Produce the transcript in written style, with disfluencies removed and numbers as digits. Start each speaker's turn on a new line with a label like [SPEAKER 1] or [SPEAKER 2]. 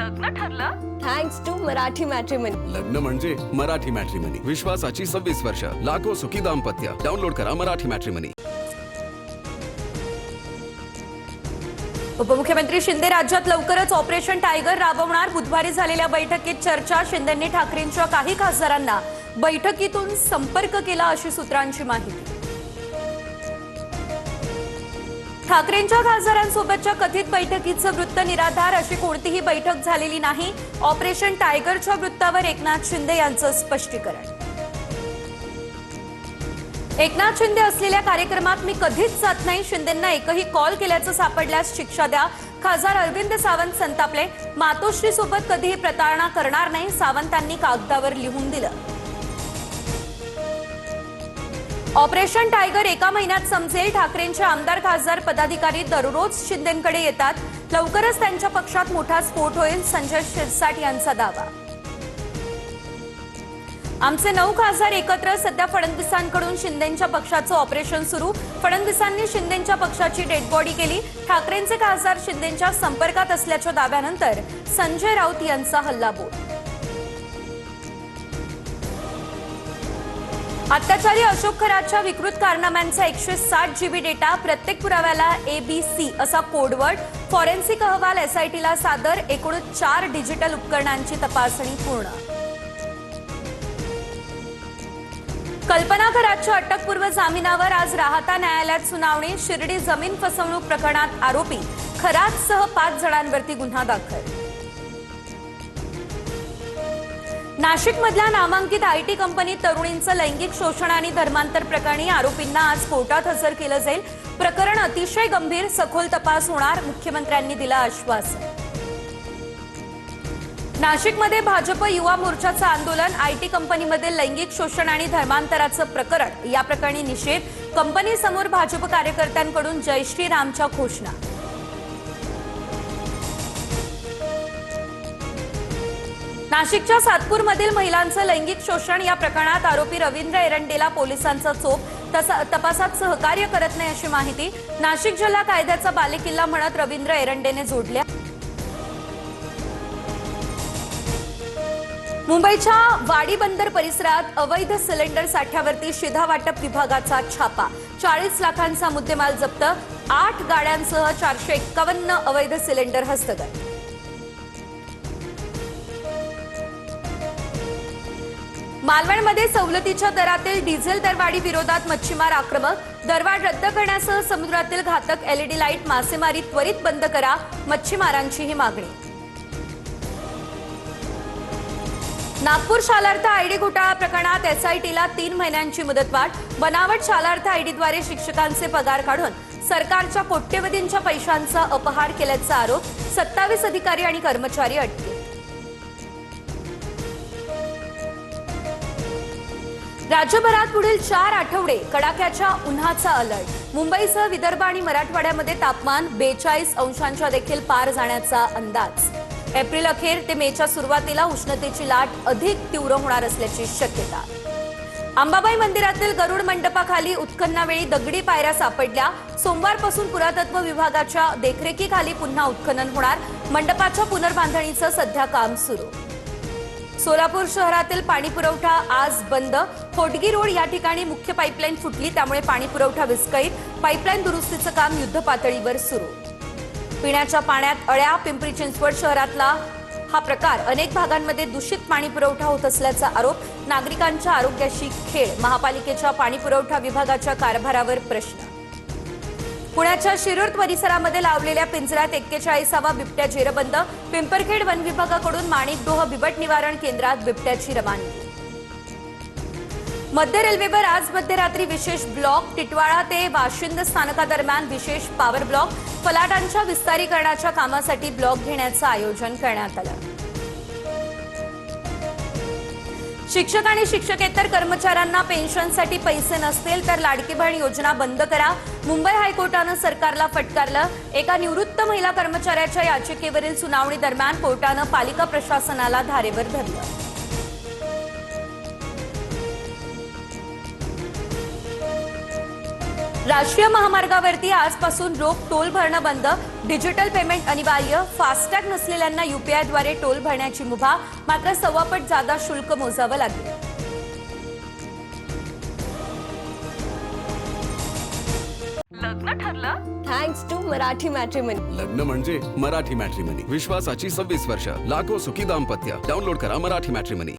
[SPEAKER 1] लग्न ठरलं?
[SPEAKER 2] Thanks to Marathi matrimony.
[SPEAKER 3] लग्न म्हणजे मराठी मॅट्रिमनी. विश्वासाची 26 वर्ष. लाखो सुखी दाम्पत्य. डाउनलोड करा मराठी मॅट्रिमनी.
[SPEAKER 4] उपमुख्यमंत्री शिंदे राज्यात लवकरच ऑपरेशन टायगर राबवणार. बुधवारी झालेल्या बैठकीत चर्चा. शिंदेंनी ठाकरेंच्या काही खासदारांना बैठकीतून संपर्क केला अशी सूत्रांची माहिती. ठाकरेंच्या खासदारांसोबतच्या कथित बैठकीचं वृत्त निराधार. अशी कोणतीही बैठक झालेली नाही. ऑपरेशन टायगरच्या वृत्तावर एकनाथ शिंदे यांचं स्पष्टीकरण. एकनाथ शिंदे असलेल्या कार्यक्रमात मी कधीच जात नाही. शिंदेंना एकही कॉल केल्याचं सापडल्यास शिक्षा द्या. खासदार अरविंद सावंत संतापले. मातोश्री सोबत कधीही प्रतारणा करणार नाही, सावंतांनी कागदावर लिहून दिलं. ऑपरेशन टायगर एका महिन्यात समजेल. ठाकरेंचे आमदार खासदार पदाधिकारी दररोज शिंदेंकडे येतात. लवकरच त्यांच्या पक्षात मोठा स्फोट होईल, संजय शिरसाट यांचा दावा. आमचे 9 खासदार एकत्र. सध्या फडणवीसांकडून शिंदेंच्या पक्षाचं ऑपरेशन सुरू. फडणवीसांनी शिंदेंच्या पक्षाची डेडबॉडी केली. ठाकरेंचे खासदार शिंदेंच्या संपर्कात असल्याच्या दाव्यानंतर संजय राऊत यांचा हल्लाबोल. अत्याचारी अशोक खरातच्या विकृत कारनाम्यांचा 160 GB डेटा. प्रत्येक पुराव्याला ABC असा कोडवर्ड. फॉरेन्सिक अहवाल SITला सादर. एकूण 4 डिजिटल उपकरणांची तपासणी पूर्ण. कल्पना खरातच्या अटकपूर्व जामिनावर आज राहता न्यायालयात सुनावणी. शिर्डी जमीन फसवणूक प्रकरणात आरोपी खरातसह 5 जणांवरती गुन्हा दाखल. नाशिकमधल्या नामांकित IT कंपनीत तरुणींचं लैंगिक शोषण आणि धर्मांतर प्रकरणी आरोपींना आज कोर्टात हजर केलं जाईल. प्रकरण अतिशय गंभीर, सखोल तपास होणार, मुख्यमंत्र्यांनी दिलं आश्वासन. नाशिकमध्ये भाजप युवा मोर्चाचं आंदोलन. IT कंपनीमध्ये लैंगिक शोषण आणि धर्मांतराचं प्रकरण. या प्रकरणी निषेध. कंपनीसमोर भाजप कार्यकर्त्यांकडून जय श्रीरामच्या घोषणा. नाशिकच्या सातपूरमधील महिलांचं लैंगिक शोषण. या प्रकरणात आरोपी रवींद्र एरंडेला पोलिसांचा चोप. तपासात सहकार्य करत नाही अशी माहिती. नाशिक जिल्हा कायद्याचा बालेकिल्ला म्हणत रवींद्र एरंडेने जोडल्या. मुंबईच्या वाडी बंदर परिसरात अवैध सिलेंडर साठ्यावरती शिधा वाटप विभागाचा छापा. 40 लाखांचा मुद्देमाल जप्त. 8 गाड्यांसह 451 अवैध सिलेंडर हस्तगत. मालवणमध्ये सवलतीच्या दरातील डिझेल दरवाढी विरोधात मच्छीमार आक्रमक. दरवाढ रद्द करण्यासह समुद्रातील घातक LED लाईट मासेमारी त्वरित बंद करा, मच्छीमारांची ही मागणी. नागपूर शालार्थ ID घोटाळा प्रकरणात SITला 3 महिन्यांची मुदतवाढ. बनावट शालार्थ IDद्वारे शिक्षकांचे पगार काढून सरकारच्या कोट्यवधींच्या पैशांचा अपहार केल्याचा आरोप. 27 अधिकारी आणि कर्मचारी अटकेत. राज्यभरात पुढील 4 आठवडे कडाक्याच्या उन्हाचा अलर्ट. मुंबईसह विदर्भ आणि मराठवाड्यामध्ये तापमान 42 अंशांच्या देखील पार जाण्याचा अंदाज. एप्रिल अखेर ते मेच्या सुरुवातीला उष्णतेची लाट अधिक तीव्र होणार असल्याची शक्यता. अंबाबाई मंदिरातील गरुड मंडपाखाली उत्खननावेळी दगडी पायऱ्या सापडल्या. सोमवारपासून पुरातत्व विभागाच्या देखरेखीखाली पुन्हा उत्खनन होणार. मंडपाच्या पुनर्बांधणीचं सध्या काम सुरू. सोलापूर शहरातील पाणीपुरवठा आज बंद. होटगी रोड या ठिकाणी मुख्य पाईपलाईन फुटली, त्यामुळे पाणीपुरवठा विस्कळीत. पाईपलाईन दुरुस्तीचं काम युद्धपातळीवर सुरू. पिण्याच्या पाण्यात अळ्या. पिंपरी चिंचवड शहरातला हा प्रकार. अनेक भागांमध्ये दूषित पाणीपुरवठा होत असल्याचा आरोप. नागरिकांच्या आरोग्याशी खेळ. महापालिकेच्या पाणीपुरवठा विभागाच्या कारभारावर प्रश्न. पुण्याच्या शिरूर परिसरामध्ये लावलेल्या पिंजऱ्यात 41वा बिबट्या जेरबंद. पिंपरखेड वन विभागाकडून माणिकडोह बिबट निवारण केंद्रात बिबट्याची रवानगी. मध्य रेल्वेवर आज मध्यरात्री विशेष ब्लॉक. टिटवाळा ते वाशिंद स्थानकादरम्यान विशेष पॉवर ब्लॉक. फलाटांच्या विस्तारीकरणाच्या कामासाठी ब्लॉक घेण्याचं आयोजन करण्यात आलं. शिक्षक आणि शिक्षकेतर कर्मचाऱ्यांना पेन्शनसाठी पैसे नसतील तर लाडकी बहीण योजना बंद करा. मुंबई हायकोर्टानं सरकारला फटकारलं. एका निवृत्त महिला कर्मचाऱ्याच्या याचिकेवरील सुनावणी दरम्यान कोर्टानं पालिका प्रशासनाला धारेवर धरलं. राष्ट्रीय महामार्गावरती आजपासून रोख टोल भरणं बंद, डिजिटल पेमेंट अनिवार्य, फास्टॅग नसलेल्यांना युपीआयद्वारे टोल भरण्याची मुभा, मात्र 1.25 पट जादा शुल्क मोजावं लागेल.
[SPEAKER 2] लग्न ठरलं थँक्स टू मराठी मॅट्रिमनी.
[SPEAKER 3] लग्न म्हणजे मराठी मॅट्रिमनी. विश्वासाची 26 वर्ष. लाखो सुखी दाम्पत्य. डाउनलोड करा मराठी मॅट्रिमनी.